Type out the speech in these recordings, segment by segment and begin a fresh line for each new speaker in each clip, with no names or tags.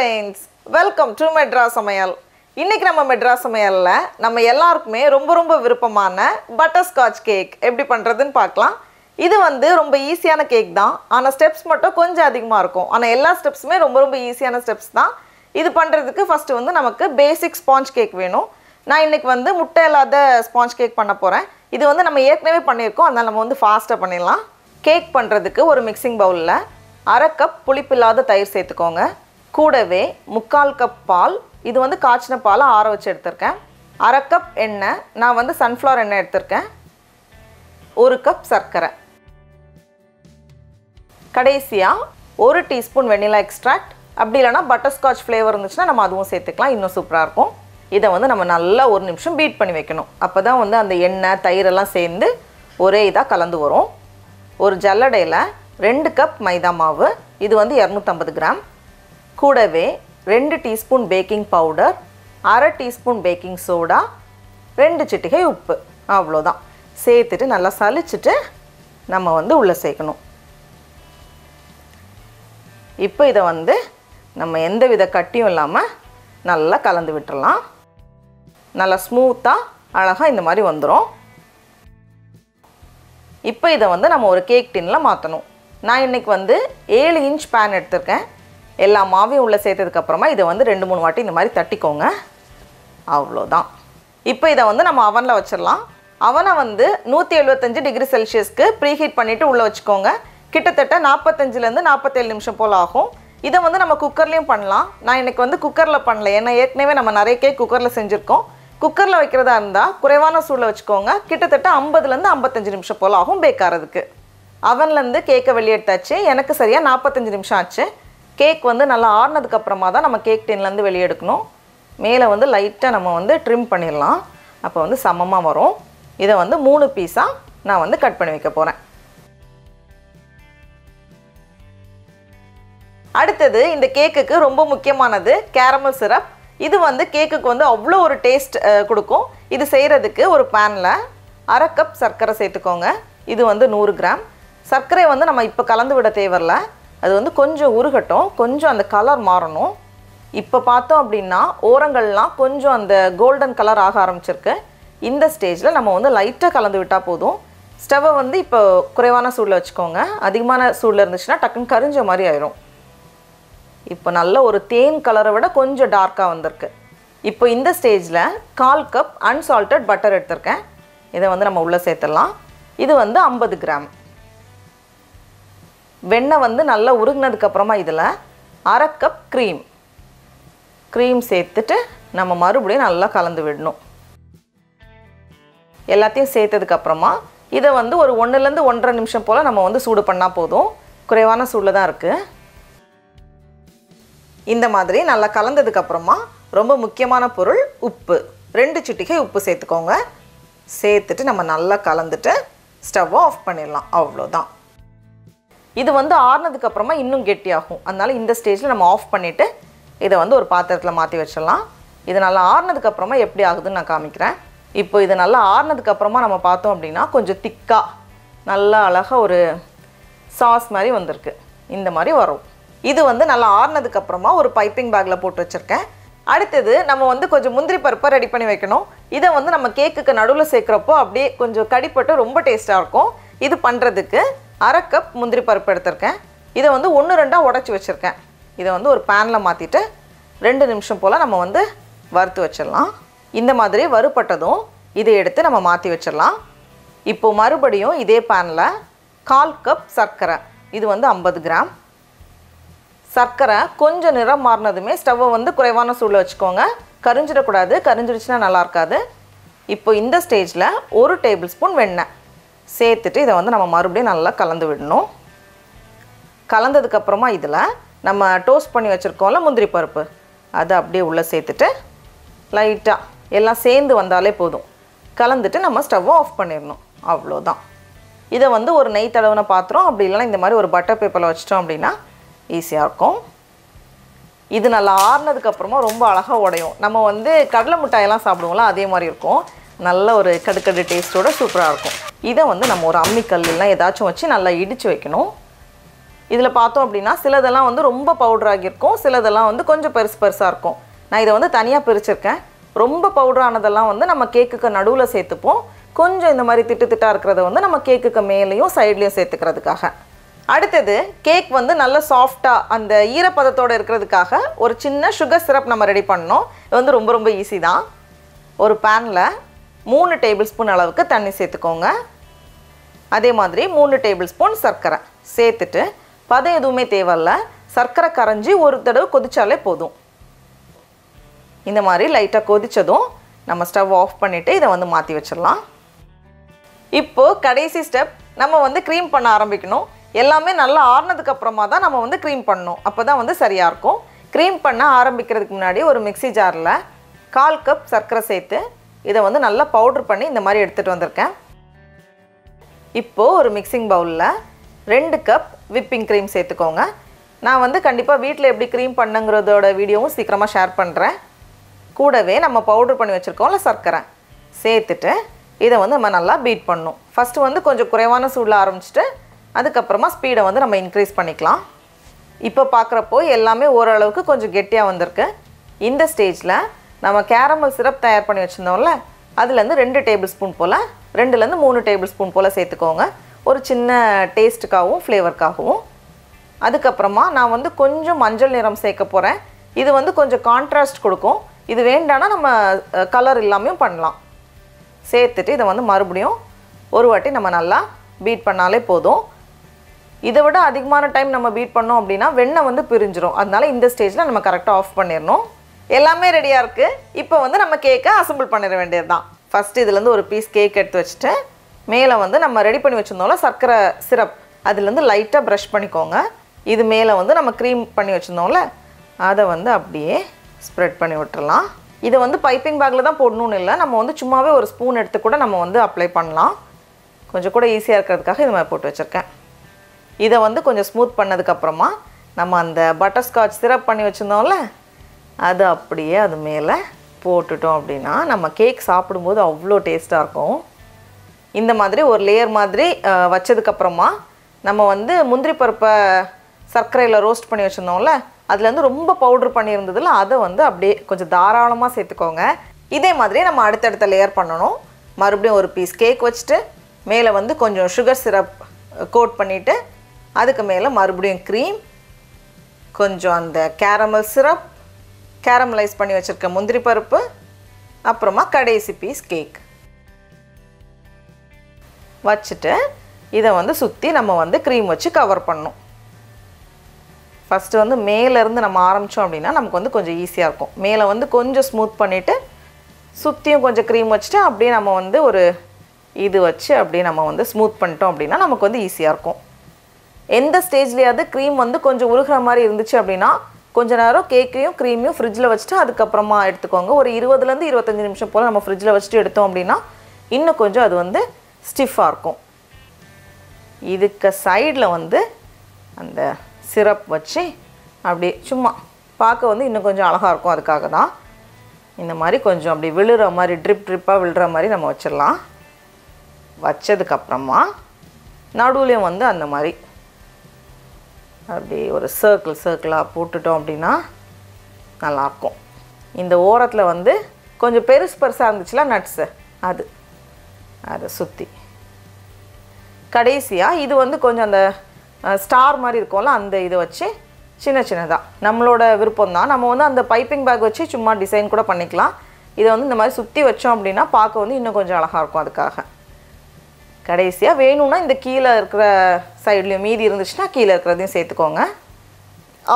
friends, welcome to Madras Samayal. இன்னைக்கு நம்ம Madras Samayalல நம்ம எல்லாருக்குமே ரொம்ப விருப்பமான butterscotch cake எப்படி பண்றதுன்னு பார்க்கலாம். இது வந்து ரொம்ப ஈஸியான கேக் தான். ஆனா ஸ்டெப்ஸ் மட்டும் கொஞ்சம் அதிகமா இருக்கும். ஆனா எல்லா ஸ்டெப்ஸுமே ரொம்ப ஈஸியான ஸ்டெப்ஸ் தான். இது பண்றதுக்கு ஃபர்ஸ்ட் வந்து நமக்கு பேசிக் ஸ்பாஞ்ச் கேக் வேணும். நான் இன்னைக்கு வந்து முட்டை இல்லாத ஸ்பாஞ்ச் கேக் பண்ண போறேன். இது வந்து நம்ம ஏற்கனவே பண்ணியிருக்கோம். அதனால நம்ம வந்து ஃபாஸ்டா பண்ணிடலாம். கேக் பண்றதுக்கு ஒரு மிக்சிங் பவுல்ல 1/2 கப் புளிப்பில்லாத தயிர் சேர்த்துக்கோங்க. கூடவே 3/4 கப் பால், இது வந்து காய்ச்சின பாலை ஆற வச்சு எடுத்துர்க்கேன். 1/2 கப் எண்ணெய், நான் வந்து சன்ஃப்ளவர் எண்ணெய் எடுத்துர்க்கேன். 1 கப் சர்க்கரை. கடைசியா 1 டீஸ்பூன் வெனிலா எக்ஸ்ட்ராக்ட், அப்படி இல்லைனா பட்டர்ஸ்காட்ச் ஃப்ளேவர் இருந்துச்சுன்னா நம்ம அதுவும் சேர்த்துக்கலாம், இன்னும் சூப்பராக இருக்கும். இதை வந்து நம்ம நல்லா 1 நிமிஷம் பீட் பண்ணி வைக்கணும். அப்போ தான் வந்து அந்த எண்ணெய் தயிரெல்லாம் சேர்ந்து ஒரே இதாக கலந்து வரும். ஒரு ஜல்லடையில் 2 கப் மைதா மாவு, இது வந்து 250 கிராம். கூடவே 2 teaspoon baking powder, 1/2 teaspoon baking soda, 2 சிட்டிகை உப்பு, அவ்வளோதான். சேர்த்துட்டு நல்லா சலிச்சுட்டு நம்ம வந்து உள்ளே சேர்க்கணும். இப்போ இதை வந்து நம்ம எந்த வித கட்டியும் இல்லாமல் நல்லா கலந்து விட்டுறலாம். நல்லா ஸ்மூத்தாக அழகாக இந்த மாதிரி வந்துடும். இப்போ இதை வந்து நம்ம ஒரு கேக் டின்னில் மாற்றணும். நான் இன்றைக்கி வந்து 7 இன்ச் பேன் எடுத்திருக்கேன். எல்லா மாவையும் உள்ளே சேர்த்ததுக்கப்புறமா இதை வந்து 2-3 வாட்டி இந்த மாதிரி தட்டிக்கோங்க, அவ்வளோதான். இப்போ இதை வந்து நம்ம அவனில் வச்சிடலாம். அவனை வந்து 175 டிகிரி செல்சியஸ்க்கு ப்ரீஹீட் பண்ணிவிட்டு உள்ளே வச்சுக்கோங்க. கிட்டத்தட்ட 45லேருந்து 47 நிமிஷம் போல் ஆகும். இதை வந்து நம்ம குக்கர்லேயும் பண்ணலாம். நான் இன்றைக்கி வந்து குக்கரில் பண்ணல, ஏன்னா ஏற்கனவே நம்ம நிறைய கேக் குக்கரில் செஞ்சுருக்கோம். குக்கரில் வைக்கிறதா இருந்தால் குறைவான சூடில் வச்சுக்கோங்க. கிட்டத்தட்ட 50லேருந்து 55 நிமிஷம் போல் ஆகும் பேக் ஆகிறதுக்கு. அவன்லேருந்து கேக்கை வெளியே எடுத்தாச்சு. எனக்கு சரியாக 45 நிமிஷம் ஆச்சு. கேக் வந்து நல்லா ஆறுனதுக்கப்புறமா தான் நம்ம கேக் டின்லேருந்து வெளியே எடுக்கணும். மேலே வந்து லைட்டாக நம்ம வந்து ட்ரிம் பண்ணிடலாம், அப்போ வந்து சமமாக வரும். இதை வந்து 3 பீஸாக நான் வந்து கட் பண்ணி வைக்க போகிறேன். அடுத்தது இந்த கேக்குக்கு ரொம்ப முக்கியமானது கேரமல் சிரப். இது வந்து கேக்குக்கு வந்து அவ்வளோ ஒரு டேஸ்ட் கொடுக்கும். இது செய்கிறதுக்கு ஒரு பேனில் 1/2 கப் சர்க்கரை சேர்த்துக்கோங்க. இது வந்து 100 கிராம். சர்க்கரை வந்து நம்ம இப்போ கலந்து விட தேவையில்ல, அது வந்து கொஞ்சம் உருகட்டும், கொஞ்சம் அந்த கலர் மாறணும். இப்போ பார்த்தோம் அப்படின்னா ஓரங்கள்லாம் கொஞ்சம் அந்த கோல்டன் கலர் ஆக ஆரம்பிச்சிருக்கு. இந்த ஸ்டேஜில் நம்ம வந்து லைட்டாக கலந்து விட்டால் போதும். ஸ்டவ்வை வந்து இப்போ குறைவான சூடில் வச்சுக்கோங்க. அதிகமான சூடில் இருந்துச்சுன்னா டக்குன்னு கரிஞ்ச மாதிரி ஆயிரும். இப்போ நல்ல ஒரு தேன் கலரை விட கொஞ்சம் டார்க்காக வந்திருக்கு. இப்போ இந்த ஸ்டேஜில் 1/4 கப் அன்சால்டட் பட்டர் எடுத்திருக்கேன். இதை வந்து நம்ம உள்ளே சேர்த்துடலாம். இது வந்து 50 கிராம். வெண்ணெய் வந்து நல்லா உருகினதுக்கப்புறமா இதில் 1/2 கப் க்ரீம் சேர்த்துட்டு நம்ம மறுபடியும் நல்லா கலந்து விடணும். எல்லாத்தையும் சேர்த்ததுக்கப்புறமா இதை வந்து ஒரு 1லேருந்து 1.5 நிமிஷம் போல் நம்ம வந்து சூடு பண்ணால் போதும். குறைவான சூடில் தான் இருக்குது. இந்த மாதிரி நல்லா கலந்ததுக்கப்புறமா ரொம்ப முக்கியமான பொருள் உப்பு, 2 சிட்டிகை உப்பு சேர்த்துக்கோங்க. சேர்த்துட்டு நம்ம நல்லா கலந்துட்டு ஸ்டவ்வை ஆஃப் பண்ணிடலாம், அவ்வளோதான். இது வந்து ஆறுனதுக்கப்புறமா இன்னும் கெட்டியாகும். அதனால் இந்த ஸ்டேஜில் நம்ம ஆஃப் பண்ணிவிட்டு இதை வந்து ஒரு பாத்திரத்தில் மாற்றி வச்சிடலாம். இது நல்லா ஆறுனதுக்கப்புறமா எப்படி ஆகுதுன்னு நான் காமிக்கிறேன். இப்போ இது நல்லா ஆறுனதுக்கப்புறமா நம்ம பார்த்தோம் அப்படின்னா கொஞ்சம் திக்காக நல்லா அழகாக ஒரு சாஸ் மாதிரி வந்திருக்கு. இந்த மாதிரி வரும். இது வந்து நல்லா ஆறுனதுக்கப்புறமா ஒரு பைப்பிங் பேக்கில் போட்டு வச்சுருக்கேன். அடுத்தது நம்ம வந்து கொஞ்சம் முந்திரி பருப்பை ரெடி பண்ணி வைக்கணும். இதை வந்து நம்ம கேக்குக்கு நடுவில் சேர்க்குறப்போ அப்படியே கொஞ்சம் கடிப்பட்டு ரொம்ப டேஸ்ட்டாக இருக்கும். இது பண்ணுறதுக்கு 1/2 கப் முந்திரி பருப்பு எடுத்திருக்கேன். இதை வந்து 1-2 உடச்சி வச்சுருக்கேன். இதை வந்து ஒரு பேனில் மாற்றிட்டு 2 நிமிஷம் போல் நம்ம வந்து வறுத்து வச்சிடலாம். இந்த மாதிரி வறுப்பட்டதும் இதை எடுத்து நம்ம மாற்றி வச்சிடலாம். இப்போது மறுபடியும் இதே பேனில் 1/4 கப் சர்க்கரை, இது வந்து 50 கிராம். சர்க்கரை கொஞ்சம் நிறம் மாறினதுமே ஸ்டவ்வை வந்து குறைவான சூடில் வச்சுக்கோங்க. கரிஞ்சிடக்கூடாது, கரிஞ்சிடுச்சுன்னா நல்லா இருக்காது. இப்போ இந்த ஸ்டேஜில் 1 டேபிள் ஸ்பூன் வெண்ணெய் சேர்த்துட்டு இதை வந்து நம்ம மறுபடியும் நல்லா கலந்து விடணும். கலந்ததுக்கப்புறமா இதில் நம்ம டோஸ்ட் பண்ணி வச்சுருக்கோம்ல முந்திரி பருப்பு, அதை அப்படியே உள்ளே சேர்த்துட்டு லைட்டாக எல்லாம் சேர்ந்து வந்தாலே போதும். கலந்துட்டு நம்ம ஸ்டவ்வை ஆஃப் பண்ணிடணும், அவ்வளோதான். இதை வந்து ஒரு நெய் தடவின பாத்திரம், அப்படி இல்லைனா இந்த மாதிரி ஒரு பட்டர் பேப்பரில் வச்சிட்டோம் அப்படின்னா ஈஸியாக இருக்கும். இது நல்லா ஆறுனதுக்கப்புறமா ரொம்ப அழகாக உடையும். நம்ம வந்து கடலை மிட்டாயெல்லாம் சாப்பிடுவோம்ல, அதே மாதிரி இருக்கும். நல்ல ஒரு கடுக்கடு டேஸ்ட்டோட சூப்பராக இருக்கும். இதை வந்து நம்ம ஒரு அம்மிக்கல்லாம் ஏதாச்சும் வச்சு நல்லா இடித்து வைக்கணும். இதில் பார்த்தோம் அப்படின்னா சிலதெல்லாம் வந்து ரொம்ப பவுடராகி இருக்கும், சிலதெல்லாம் வந்து கொஞ்சம் பெருசாக இருக்கும். நான் இதை வந்து தனியாக பிரிச்சிருக்கேன். ரொம்ப பவுடரானதெல்லாம் வந்து நம்ம கேக்குக்கு நடுவில் சேர்த்துப்போம். கொஞ்சம் இந்த மாதிரி திட்டாக இருக்கிறத வந்து நம்ம கேக்குக்கு மேலேயும் சைட்லேயும் சேர்த்துக்கிறதுக்காக. அடுத்தது கேக் வந்து நல்ல சாஃப்டாக அந்த ஈரப்பதத்தோடு இருக்கிறதுக்காக ஒரு சின்ன சுகர் சிரப் நம்ம ரெடி பண்ணோம். இது வந்து ரொம்ப ரொம்ப ஈஸி தான். ஒரு பேனில் 3 டேபிள் ஸ்பூன் அளவுக்கு தண்ணி சேர்த்துக்கோங்க. அதே மாதிரி 3 டேபிள் ஸ்பூன் சர்க்கரை சேர்த்துட்டு பதம் எதுவுமே தேவையில்ல, சர்க்கரை கரைஞ்சி ஒரு தடவை கொதிச்சாலே போதும். இந்த மாதிரி லைட்டாக கொதித்ததும் நம்ம ஸ்டவ் ஆஃப் பண்ணிவிட்டு இதை வந்து மாற்றி வச்சிடலாம். இப்போது கடைசி ஸ்டெப், நம்ம வந்து க்ரீம் பண்ண ஆரம்பிக்கணும். எல்லாமே நல்லா ஆறுனதுக்கு அப்புறமா தான் நம்ம வந்து க்ரீம் பண்ணணும். அப்போ தான் வந்து சரியாக இருக்கும். க்ரீம் பண்ண ஆரம்பிக்கிறதுக்கு முன்னாடி ஒரு மிக்ஸி ஜாரில் 1/4 கப் சர்க்கரை சேர்த்து இதை வந்து நல்லா பவுடர் பண்ணி இந்த மாதிரி எடுத்துகிட்டு வந்திருக்கேன். இப்போது ஒரு மிக்சிங் பவுலில் 2 கப் விப்பிங் க்ரீம் சேர்த்துக்கோங்க. நான் வந்து கண்டிப்பாக வீட்டில் எப்படி க்ரீம் பண்ணுங்கிறதோட வீடியோவும் சீக்கிரமாக ஷேர் பண்ணுறேன். கூடவே நம்ம பவுடர் பண்ணி வச்சுருக்கோம்ல சர்க்கரை சேர்த்துட்டு இதை வந்து நம்ம நல்லா பீட் பண்ணணும். ஃபஸ்ட்டு வந்து கொஞ்சம் குறைவான சூடில் ஆரம்பிச்சுட்டு அதுக்கப்புறமா ஸ்பீடை வந்து நம்ம இன்க்ரீஸ் பண்ணிக்கலாம். இப்போ பார்க்குறப்போ எல்லாமே ஓரளவுக்கு கொஞ்சம் கெட்டியாக வந்திருக்கு. இந்த ஸ்டேஜில் நம்ம கேரமல் சிரப் தயார் பண்ணி வச்சுருந்தோம்ல, அதுலேருந்து 2 டேபிள் ஸ்பூன் போல் 2லேருந்து 3 டேபிள் ஸ்பூன் போல் சேர்த்துக்கோங்க. ஒரு சின்ன டேஸ்ட்டுக்காகவும் ஃப்ளேவருக்காகவும். அதுக்கப்புறமா நான் வந்து கொஞ்சம் மஞ்சள் நிறம் சேர்க்க போகிறேன். இது வந்து கொஞ்சம் கான்ட்ராஸ்ட் கொடுக்கும். இது வேண்டானா நம்ம கலர் இல்லாமையும் பண்ணலாம். சேர்த்துட்டு இதை வந்து மறுபடியும் ஒரு வாட்டி நம்ம நல்லா பீட் பண்ணாலே போதும். இதை விட அதிகமான டைம் நம்ம பீட் பண்ணோம் அப்படின்னா வெண்ணெய் வந்து பிரிஞ்சிரும். அதனால இந்த ஸ்டேஜில் நம்ம கரெக்டாக ஆஃப் பண்ணிடணும். எல்லாமே ரெடியாக இருக்குது. இப்போ வந்து நம்ம கேக்கை அசம்பிள் பண்ணிட வேண்டியது தான். ஃபஸ்ட்டு இதுலேருந்து ஒரு பீஸ் கேக் எடுத்து வச்சுட்டு மேலே வந்து நம்ம ரெடி பண்ணி வச்சுருந்தோம்ல சர்க்கரை சிரப், அதுலேருந்து லைட்டாக ப்ரஷ் பண்ணிக்கோங்க. இது மேலே வந்து நம்ம க்ரீம் பண்ணி வச்சுருந்தோம்ல அதை வந்து அப்படியே ஸ்ப்ரெட் பண்ணி விட்டுறலாம். இதை வந்து பைப்பிங் பேக்கில் தான் போடணும்னு இல்லை, நம்ம வந்து சும்மாவே ஒரு ஸ்பூன் எடுத்து கூட நம்ம வந்து அப்ளை பண்ணலாம். கொஞ்சம் கூட ஈஸியாக இருக்கிறதுக்காக இது மாதிரி போட்டு வச்சுருக்கேன். இதை வந்து கொஞ்சம் ஸ்மூத் பண்ணதுக்கப்புறமா நம்ம அந்த பட்டர்ஸ்காட்ச் சிரப் பண்ணி வச்சுருந்தோம்ல அது அப்படியே அது மேலே போட்டுட்டோம் அப்படின்னா நம்ம கேக் சாப்பிடும்போது அவ்வளோ டேஸ்ட்டாக இருக்கும். இந்த மாதிரி ஒரு லேயர் மாதிரி வச்சதுக்கப்புறமா நம்ம வந்து முந்திரி பருப்பை சர்க்கரையில் ரோஸ்ட் பண்ணி வச்சுருந்தோம்ல அதுலேருந்து ரொம்ப பவுட்ரு பண்ணியிருந்ததில் அதை வந்து அப்படியே கொஞ்சம் தாராளமாக சேர்த்துக்கோங்க. இதே மாதிரி நம்ம அடுத்தடுத்த லேயர் பண்ணணும். மறுபடியும் ஒரு பீஸ் கேக் வச்சுட்டு மேலே வந்து கொஞ்சம் சுகர் சிரப் கோட் பண்ணிவிட்டு அதுக்கு மேலே மறுபடியும் க்ரீம், கொஞ்சம் அந்த கேரமல் சிரப், கேரமலைஸ் பண்ணி வச்சுருக்க முந்திரி பருப்பு, அப்புறமா கடைசி பீஸ் கேக் வச்சுட்டு இதை வந்து சுற்றி நம்ம வந்து க்ரீம் வச்சு கவர் பண்ணணும். ஃபஸ்ட்டு வந்து மேலேருந்து நம்ம ஆரம்பித்தோம் அப்படின்னா நமக்கு வந்து கொஞ்சம் ஈஸியாக இருக்கும். மேலே வந்து கொஞ்சம் ஸ்மூத் பண்ணிவிட்டு சுற்றியும் கொஞ்சம் க்ரீம் வச்சுட்டு அப்படியே நம்ம வந்து ஒரு இது வச்சு அப்படியே நம்ம வந்து ஸ்மூத் பண்ணிட்டோம் அப்படின்னா நமக்கு வந்து ஈஸியாக இருக்கும். எந்த ஸ்டேஜ்லேயாவது க்ரீம் வந்து கொஞ்சம் உருகிற மாதிரி இருந்துச்சு அப்படின்னா கொஞ்சம் நேரம் கேக்கையும் க்ரீமையும் ஃப்ரிட்ஜில் வச்சுட்டு அதுக்கப்புறமா எடுத்துக்கோங்க. ஒரு 20லேருந்து 25 நிமிஷம் போல் நம்ம ஃப்ரிட்ஜில் வச்சுட்டு எடுத்தோம் அப்படின்னா இன்னும் கொஞ்சம் அது வந்து ஸ்டிஃபாக இருக்கும். இதுக்கு சைடில் வந்து அந்த சிரப் வச்சு அப்படியே சும்மா பார்க்க வந்து இன்னும் கொஞ்சம் அழகாக இருக்கும். அதுக்காக தான் இந்த மாதிரி கொஞ்சம் அப்படி விழுற மாதிரி ட்ரிப்பாக விழுற மாதிரி நம்ம வச்சிடலாம். வச்சதுக்கப்புறமா நடுவுலையும் வந்து அந்த மாதிரி அப்படி ஒரு சர்க்கிளாக போட்டுட்டோம் அப்படின்னா நல்லாயிருக்கும். இந்த ஓரத்தில் வந்து கொஞ்சம் பெருசாக இருந்துச்சுல நட்ஸு அதை சுற்றி கடைசியாக இது வந்து கொஞ்சம் அந்த ஸ்டார் மாதிரி இருக்கும்ல அந்த இதை வச்சு சின்னதாக நம்மளோட விருப்பம் தான். நம்ம வந்து அந்த பைப்பிங் பேக் வச்சு சும்மா டிசைன் கூட பண்ணிக்கலாம். இதை வந்து இந்த மாதிரி சுற்றி வச்சோம் அப்படின்னா பார்க்க வந்து இன்னும் கொஞ்சம் அழகாக இருக்கும். அதுக்காக கடைசியாக வேணும்னா இந்த கீழே இருக்கிற சைட்லேயும் மீதி இருந்துச்சுன்னா கீழே இருக்கிறதையும் சேர்த்துக்கோங்க.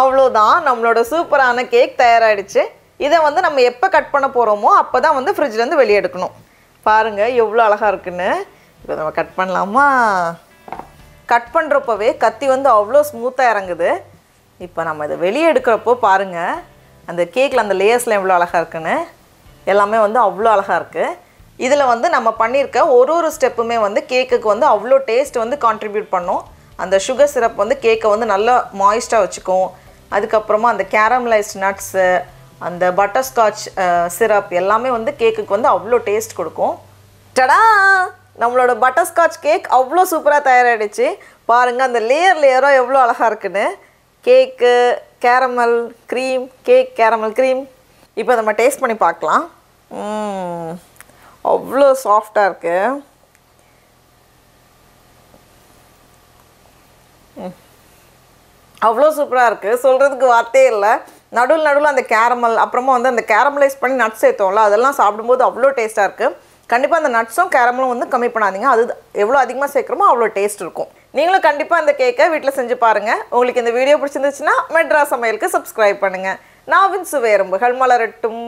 அவ்வளோதான், நம்மளோட சூப்பரான கேக் தயாராகிடுச்சு. இதை வந்து நம்ம எப்போ கட் பண்ண போகிறோமோ அப்போ தான் வந்து ஃப்ரிட்ஜ்லேருந்து வெளியே எடுக்கணும். பாருங்கள் எவ்வளோ அழகாக இருக்குன்னு. இப்போ நம்ம கட் பண்ணலாமா? கட் பண்ணுறப்பவே கத்தி வந்து அவ்வளோ ஸ்மூத்தாக இறங்குது. இப்போ நம்ம இதை வெளியே எடுக்கிறப்போ பாருங்கள் அந்த கேக்கில் அந்த லேயர்ஸ்லாம் எவ்வளோ அழகாக இருக்குன்னு. எல்லாமே வந்து அவ்வளோ அழகாக இருக்குது. இதில் வந்து நம்ம பண்ணியிருக்க ஒரு ஸ்டெப்புமே வந்து கேக்குக்கு வந்து அவ்வளோ டேஸ்ட் வந்து கான்ட்ரிபியூட் பண்ணும். அந்த சுகர் சிரப் வந்து கேக்கை வந்து நல்லா மாய்ஸ்டாக வச்சுக்கும். அதுக்கப்புறமா அந்த கேரமலைஸ்ட் நட்ஸு, அந்த பட்டர்ஸ்காட்ச் சிரப் எல்லாமே வந்து கேக்குக்கு வந்து அவ்வளோ டேஸ்ட் கொடுக்கும். டடா, நம்மளோட பட்டர்ஸ்காட்ச் கேக் அவ்வளோ சூப்பராக தயாராகிடுச்சு. பாருங்கள் அந்த லேயராக எவ்வளோ அழகாக இருக்குன்னு. Cake, caramel cream, cake caramel cream. இப்போ நம்ம டேஸ்ட் பண்ணி பார்க்கலாம். அவ்வளோ சாஃப்டாக இருக்குது. அவ்வளோ சூப்பராக இருக்குது, சொல்கிறதுக்கு வார்த்தையே இல்லை. நடுவில் அந்த கேரமல், அப்புறமா வந்து அந்த கேரமலைஸ் பண்ணி நட்ஸ் சேர்த்தோம்ல, அதெல்லாம் சாப்பிடும்போது அவ்வளோ டேஸ்ட்டாக இருக்குது. கண்டிப்பாக அந்த நட்ஸும் கேரமலும் வந்து கம்மி பண்ணாதீங்க. அது எவ்வளோ அதிகமாக சேர்க்குறோமோ அவ்வளோ டேஸ்ட் இருக்கும். நீங்களும் கண்டிப்பாக இந்த கேக்கை வீட்டில் செஞ்சு பாருங்கள். உங்களுக்கு இந்த வீடியோ பிடிச்சிருந்துச்சுன்னா மெட்ராஸ் சமையலுக்கு சப்ஸ்கிரைப் பண்ணுங்கள். நாவின் சுவையரும்புகள் மலரட்டும்.